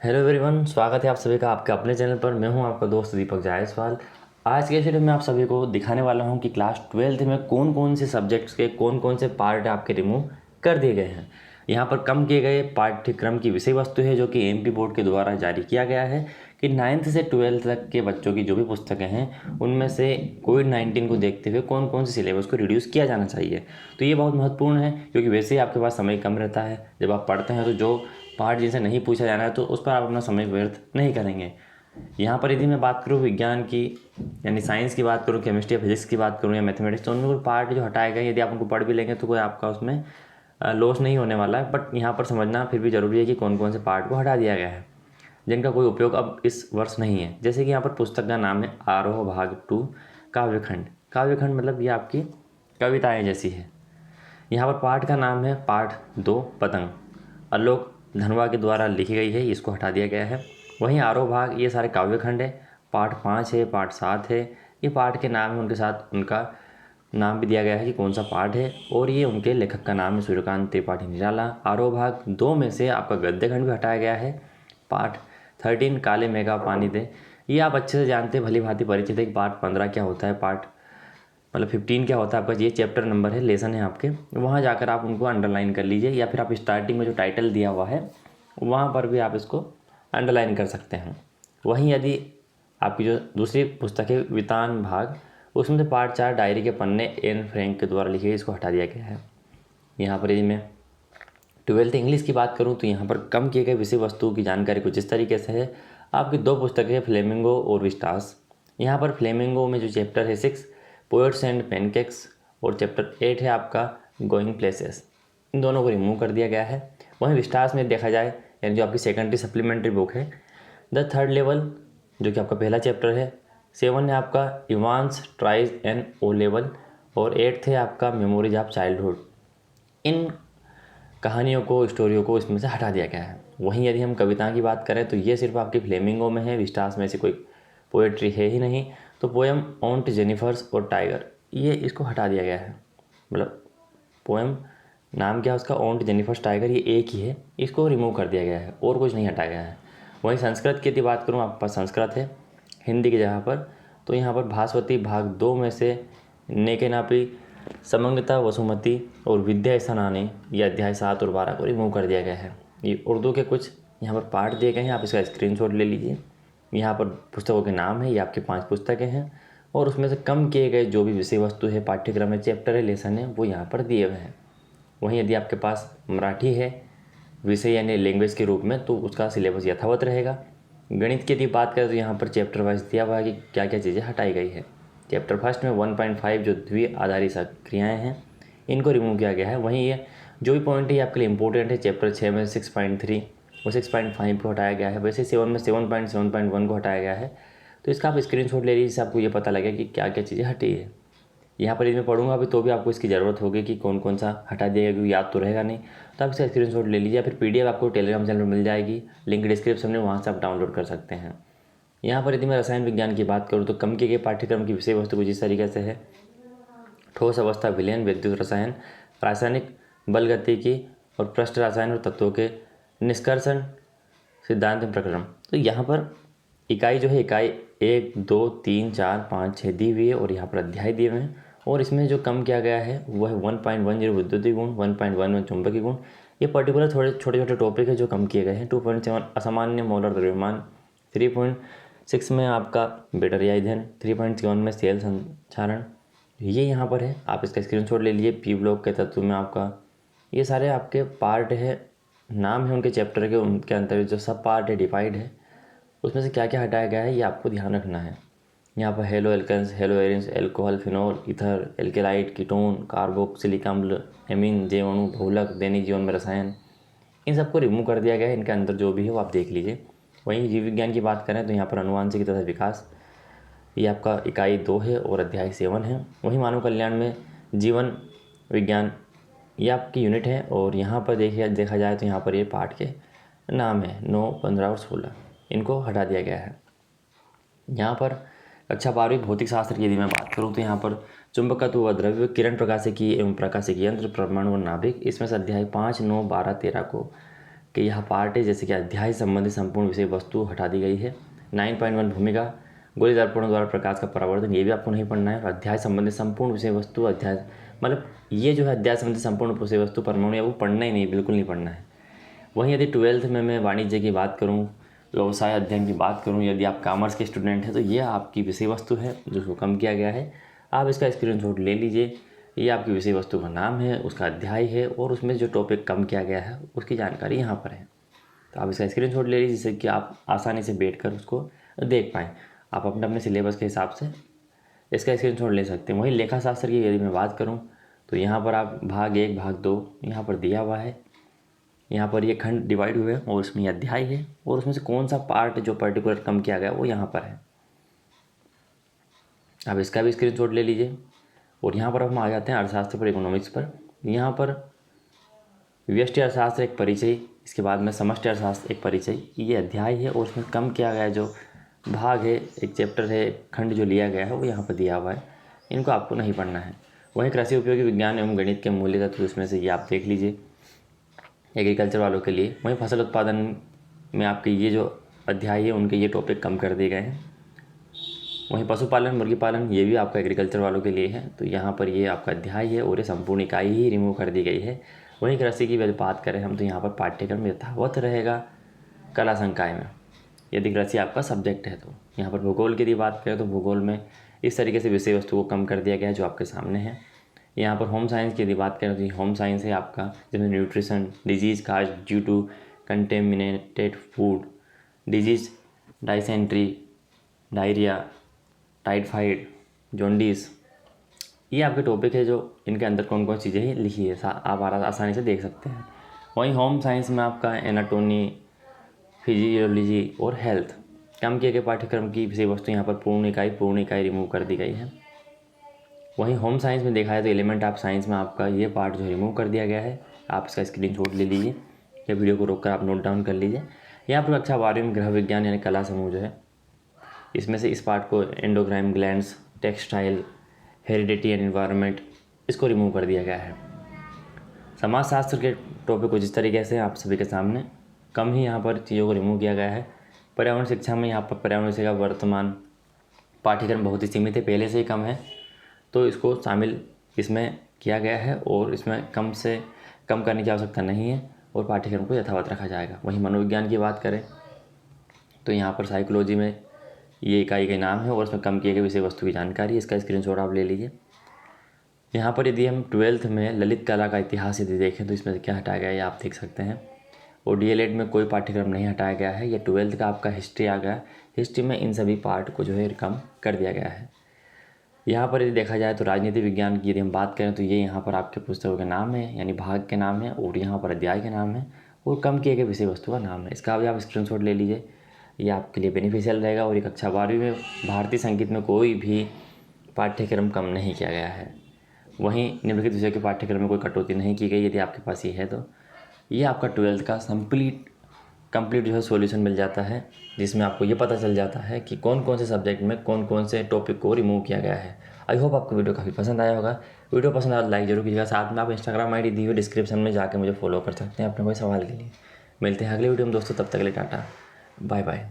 Hello everyone, स्वागत है आप सभी का आपके अपने चैनल पर। मैं हूं आपका दोस्त दीपक जायसवाल। आज के इस वीडियो में आप सभी को दिखाने वाला हूं कि क्लास 12th में कौन कौन से सब्जेक्ट्स के कौन कौन से पार्ट आपके रिमूव कर दिए गए हैं। यहां पर कम किए गए पाठ्यक्रम की विषय वस्तु है जो कि एमपी बोर्ड के द्वारा जारी किया गया है कि 9th से 12th तक के बच्चों की जो भी पुस्तकें हैं उनमें से कोविड-19 को देखते हुए कौन कौन से सिलेबस को रिड्यूस किया जाना चाहिए। तो ये बहुत महत्वपूर्ण है क्योंकि वैसे ही आपके पास समय कम रहता है। जब आप पढ़ते हैं तो जो पार्ट जिनसे नहीं पूछा जाना है तो उस पर आप अपना समय व्यर्थ नहीं करेंगे। यहाँ पर यदि मैं बात करूँ विज्ञान की यानी साइंस की बात करूँ, केमिस्ट्री या फिजिक्स की बात करूँ या मैथमेटिक्स, तो उनमें पार्ट जो हटाए गए यदि आप उनको पढ़ भी लेंगे तो कोई आपका उसमें लॉस नहीं होने वाला है। बट यहाँ पर समझना फिर भी ज़रूरी है कि कौन कौन से पार्ट को हटा दिया गया है जिनका कोई उपयोग अब इस वर्ष नहीं है। जैसे कि यहाँ पर पुस्तक का नाम है आरोह भाग 2 काव्यखंड। काव्यखंड मतलब ये आपकी कविताएँ जैसी है। यहाँ पर पाठ का नाम है पाठ 2 पतंग, आलोक धनवा के द्वारा लिखी गई है, इसको हटा दिया गया है। वहीं आरोह भाग ये सारे काव्यखंड है। पाठ 5 है, पाठ 7 है, ये पाठ के नाम है, उनके साथ उनका नाम भी दिया गया है कि कौन सा पाठ है और ये उनके लेखक का नाम है सूर्यकांत त्रिपाठी निराला। आरोह भाग 2 में से आपका गद्य खंड भी हटाया गया है। पाठ 13 काले मेघा पानी दे, ये आप अच्छे से जानते हैं, भली भांति परिचित है कि पाठ 15 क्या होता है, पाठ मतलब 15 क्या होता है आपका, ये चैप्टर नंबर है, लेसन है आपके, वहाँ जाकर आप उनको अंडरलाइन कर लीजिए या फिर आप स्टार्टिंग में जो टाइटल दिया हुआ है वहाँ पर भी आप इसको अंडरलाइन कर सकते हैं। वहीं यदि आपकी जो दूसरी पुस्तक है वितान भाग, उसमें से पार्ट 4 डायरी के पन्ने एन फ्रैंक के द्वारा लिखे, इसको हटा दिया गया है। यहाँ पर यदि मैं 12th इंग्लिश की बात करूँ तो यहाँ पर कम किए गए विषय वस्तुओं की जानकारी कुछ इस तरीके से है। आपकी 2 पुस्तकें फ्लेमिंगो और विस्टास। यहाँ पर फ्लेमिंगो में जो चैप्टर है 6 पोएट्स एंड पैनकेक्स और चैप्टर 8 है आपका गोइंग प्लेसेस, इन दोनों को रिमूव कर दिया गया है। वहीं विस्टास में देखा जाए यानी जो आपकी सेकेंडरी सप्लीमेंट्री बुक है द थर्ड लेवल, जो कि आपका पहला चैप्टर है, 7 है आपका Evans tries and O level और 8th है आपका मेमोरीज ऑफ चाइल्डहुड। इन कहानियों को, स्टोरियों को इसमें से हटा दिया गया है। वहीं यदि हम कविता की बात करें तो ये सिर्फ आपकी फ्लेमिंगो में है, विस्टास में से कोई पोएट्री है ही नहीं। तो पोएम ऑन्ट जेनिफर्स और टाइगर, ये इसको हटा दिया गया है। मतलब पोएम नाम क्या है उसका, ऑन्ट जेनिफर्स टाइगर, ये एक ही है, इसको रिमूव कर दिया गया है और कुछ नहीं हटाया गया है। वहीं संस्कृत की यदि बात करूँ, आपके पास संस्कृत है हिंदी की जगह पर, तो यहाँ पर भास्वती भाग 2 में से नेके नापी समंगता वसुमती और विद्या स्थानानी, ये अध्याय 7 और 12 को रिमूव कर दिया गया है। ये उर्दू के कुछ यहाँ पर पाठ दिए गए हैं, आप इसका स्क्रीनशॉट ले लीजिए। यहाँ पर पुस्तकों के नाम है, ये आपकी 5 पुस्तकें हैं और उसमें से कम किए गए जो भी विषय वस्तु है, पाठ्यक्रम है, चैप्टर है, लेसन है, वो यहाँ पर दिए हुए हैं। वहीं यदि आपके पास मराठी है विषय यानी लैंग्वेज के रूप में, तो उसका सिलेबस यथावत रहेगा। गणित की यदि बात करें तो यहाँ पर चैप्टर वाइज दिया हुआ है कि क्या क्या चीज़ें हटाई गई है। चैप्टर फर्स्ट में 1.5 जो द्वि आधारित क्रियाएँ हैं, इनको रिमूव किया गया है। वहीं ये जो भी पॉइंट है ये आपके लिए इंपॉर्टेंट है। चैप्टर 6 में 6.3 और 6.5 को हटाया गया है। वैसे 7 में 7.7.1 को हटाया गया है। तो इसका आप स्क्रीनशॉट ले लीजिए, जिससे आपको ये पता लगे कि क्या क्या चीज़ें हटी है। यहाँ पर यदि मैं पढ़ूंगा अभी तो भी आपको इसकी ज़रूरत होगी कि कौन कौन सा हटा दिया, क्योंकि याद तो रहेगा नहीं। तो आप इसका स्क्रीनशॉट ले लीजिए, फिर PDF आपको टेलीग्राम चैनल पर मिल जाएगी, लिंक डिस्क्रिप्शन में, वहाँ से आप डाउनलोड कर सकते हैं। यहाँ पर यदि मैं रसायन विज्ञान की बात करूँ तो कम किए गए पाठ्यक्रम की विषय वस्तु कुछ इस तरीके से है। ठोस अवस्था विलयन, विद्युत रसायन, रासायनिक बल गतिकी और पृष्ठ रसायन और तत्वों के निष्कर्षण सिद्धांत प्रकरण। तो यहाँ पर इकाई जो है, इकाई 1 2 3 4 5 6 दी हुई है और यहाँ पर अध्याय दिए हुए हैं। और इसमें जो कम किया गया है वो है 1.10 विद्युतीय गुण, 1.11 चुंबकीय गुण। ये पर्टिकुलर थोड़े छोटे छोटे टॉपिक है जो कम किए गए हैं। 2.7 असामान्य मोलर द्रव्यमान, 3.6 में आपका बैटरी अध्ययन, 3.7 में सेल संचारण, ये यहाँ पर है। आप इसका स्क्रीनशॉट ले लीजिए। पी ब्लॉक के तत्व में आपका ये सारे आपके पार्ट है, नाम है उनके चैप्टर के, उनके अंतर्गत जो सब पार्ट है डिवाइड है, उसमें से क्या क्या हटाया गया है ये आपको ध्यान रखना है। यहाँ पर haloalkanes, haloarenes, alcohol, phenol, ether, aldehyde, ketone, carboxylic अम्ल, एमीन, जैव अणु, बहुलक, दैनिक जीवन में रसायन, इन सबको रिमूव कर दिया गया है। इनके अंदर जो भी है वो आप देख लीजिए। वहीं जीव विज्ञान की बात करें तो यहाँ पर अनुवांशिकी तथा विकास, ये आपका इकाई 2 है और अध्याय 7 है। वहीं मानव कल्याण में जीवन विज्ञान, ये आपकी यूनिट है और यहाँ पर देखा जाए तो यहाँ पर ये पाठ के नाम है 9, 15 और 16, इनको हटा दिया गया है। यहाँ पर कक्षा 12वीं भौतिक शास्त्र की यदि मैं बात करूँ तो यहाँ पर चुंबकत्व व द्रव्य, किरण प्रकाशिकी एवं प्रकाशिकी यंत्र, परमाणु व नाभिक, इसमें से अध्याय 5, 9, 12, 13 को कि यह पार्ट है जैसे कि अध्याय संबंधी संपूर्ण विषय वस्तु हटा दी गई है। 9.1 भूमिका गोली दर्पणों द्वारा प्रकाश का परावर्तन, ये भी आपको नहीं पढ़ना है। और अध्याय संबंधी संपूर्ण विषय वस्तु अध्याय मतलब ये जो है अध्याय संबंधी संपूर्ण विषय वस्तु परमाणु, वो पढ़ना ही नहीं, बिल्कुल नहीं पढ़ना है। वहीं यदि 12th में मैं वाणिज्य की बात करूँ, व्यवसाय अध्ययन की बात करूँ, यदि आप कॉमर्स के स्टूडेंट हैं तो ये आपकी विषय वस्तु है जिसको कम किया गया है। आप इसका स्क्रीनशॉट ले लीजिए। ये आपकी विषय वस्तु का नाम है, उसका अध्याय है और उसमें जो टॉपिक कम किया गया है उसकी जानकारी यहाँ पर है। तो आप इसका स्क्रीनशॉट ले लीजिए जिससे कि आप आसानी से बैठकर उसको देख पाएँ। आप अपने अपने सिलेबस के हिसाब से इसका स्क्रीनशॉट ले सकते हैं। वहीं लेखा शास्त्र की यदि मैं बात करूँ तो यहाँ पर आप भाग 1 भाग 2 यहाँ पर दिया हुआ है। यहाँ पर ये खंड डिवाइड हुए हैं और उसमें ये अध्याय है और उसमें से कौन सा पार्ट जो पर्टिकुलर कम किया गया वो यहाँ पर है। आप इसका भी स्क्रीनशॉट ले लीजिए। और यहाँ पर हम आ जाते हैं अर्थशास्त्र पर, इकोनॉमिक्स पर। यहाँ पर व्यष्टि अर्थशास्त्र एक परिचय, इसके बाद में समष्टि अर्थशास्त्र एक परिचय, ये अध्याय है और उसमें कम किया गया जो भाग है, एक चैप्टर है, खंड जो लिया गया है वो यहाँ पर दिया हुआ है। इनको आपको नहीं पढ़ना है। वहीं कृषि उपयोगी विज्ञान एवं गणित के मूल्य तत्व, उसमें से ये आप देख लीजिए एग्रीकल्चर वालों के लिए। वहीं फसल उत्पादन में आपके ये जो अध्याय है उनके ये टॉपिक कम कर दिए गए हैं। वहीं पशुपालन मुर्गी पालन ये भी आपका एग्रीकल्चर वालों के लिए है, तो यहाँ पर ये आपका अध्याय है और ये संपूर्ण इकाई ही रिमूव कर दी गई है। वहीं कृषि की बात करें हम तो यहाँ पर पाठ्यक्रम यथावत रहेगा कला संकाय में, यदि कृषि आपका सब्जेक्ट है। तो यहाँ पर भूगोल की यदि बात करें तो भूगोल में इस तरीके से विषय वस्तु को कम कर दिया गया है जो आपके सामने है। यहाँ पर होम साइंस की यदि बात करें तो होम साइंस है आपका जिसमें nutrition, disease cause due to contaminated food, disease dysentery, diarrhoea, typhoid, jaundice, ये आपके टॉपिक है जो इनके अंदर कौन कौन चीज़ें हैं लिखी है, आप आसानी से देख सकते हैं। वहीं होम साइंस में आपका एनाटॉमी, फिजियोलॉजी और हेल्थ कम किए गए पाठ्यक्रम की विषय वस्तु यहाँ पर पूर्ण इकाई रिमूव कर दी गई है। वहीं होम साइंस में देखा है तो एलिमेंट ऑफ साइंस में आपका ये पार्ट जो रिमूव कर दिया गया है। आप इसका स्क्रीनशॉट ले लीजिए या वीडियो को रोककर आप नोट डाउन कर लीजिए। यहाँ पर कक्षा 12वीं में गृह विज्ञान यानी कला समूह जो है, इसमें से इस पार्ट को endocrine glands, textile, heredity and environment, इसको रिमूव कर दिया गया है। समाजशास्त्र के टॉपिक को जिस तरीके से आप सभी के सामने कम ही यहाँ पर चीज़ों को रिमूव किया गया है। पर्यावरण शिक्षा में यहाँ पर पर्यावरण शिक्षा का वर्तमान पाठ्यक्रम बहुत ही सीमित है, पहले से ही कम है, तो इसको शामिल इसमें किया गया है और इसमें कम से कम करने की आवश्यकता नहीं है और पाठ्यक्रम को यथावत रखा जाएगा। वहीं मनोविज्ञान की बात करें तो यहाँ पर साइकोलॉजी में ये इकाई के नाम है और उसमें कम किए गए विषय वस्तु की जानकारी, इसका स्क्रीनशॉट आप ले लीजिए। यहाँ पर यदि हम 12th में ललित कला का इतिहास यदि देखें तो इसमें से क्या हटाया गया है आप देख सकते हैं। और DLED में कोई पाठ्यक्रम नहीं हटाया गया है। ये 12th का आपका हिस्ट्री आ गया, हिस्ट्री में इन सभी पार्ट को जो है कम कर दिया गया है। यहाँ पर यदि देखा जाए तो राजनीति विज्ञान की यदि हम बात करें तो ये यहाँ पर आपके पुस्तकों के नाम है, यानी भाग के नाम है और यहाँ पर अध्याय के नाम है और कम किए गए विषय वस्तु का नाम है। इसका भी आप स्क्रीनशॉट ले लीजिए, ये आपके लिए बेनिफिशियल रहेगा। और ये कक्षा 12वीं में भारतीय संगीत में कोई भी पाठ्यक्रम कम नहीं किया गया है। वहीं निम्नलिखित विषय के पाठ्यक्रम में कोई कटौती नहीं की गई। यदि आपके पास ये है तो ये आपका 12th का कंप्लीट जो है सॉल्यूशन मिल जाता है, जिसमें आपको ये पता चल जाता है कि कौन कौन से सब्जेक्ट में कौन कौन से टॉपिक को रिमूव किया गया है। आई होप आपको वीडियो काफ़ी पसंद आया होगा। वीडियो पसंद आया तो लाइक जरूर कीजिएगा। साथ में आप इंस्टाग्राम ID दी हुई डिस्क्रिप्शन में जाकर मुझे फॉलो कर सकते हैं अपने कोई सवाल के लिए। मिलते हैं अगले वीडियो में दोस्तों, तब तक के लिए टाटा, बाय बाय।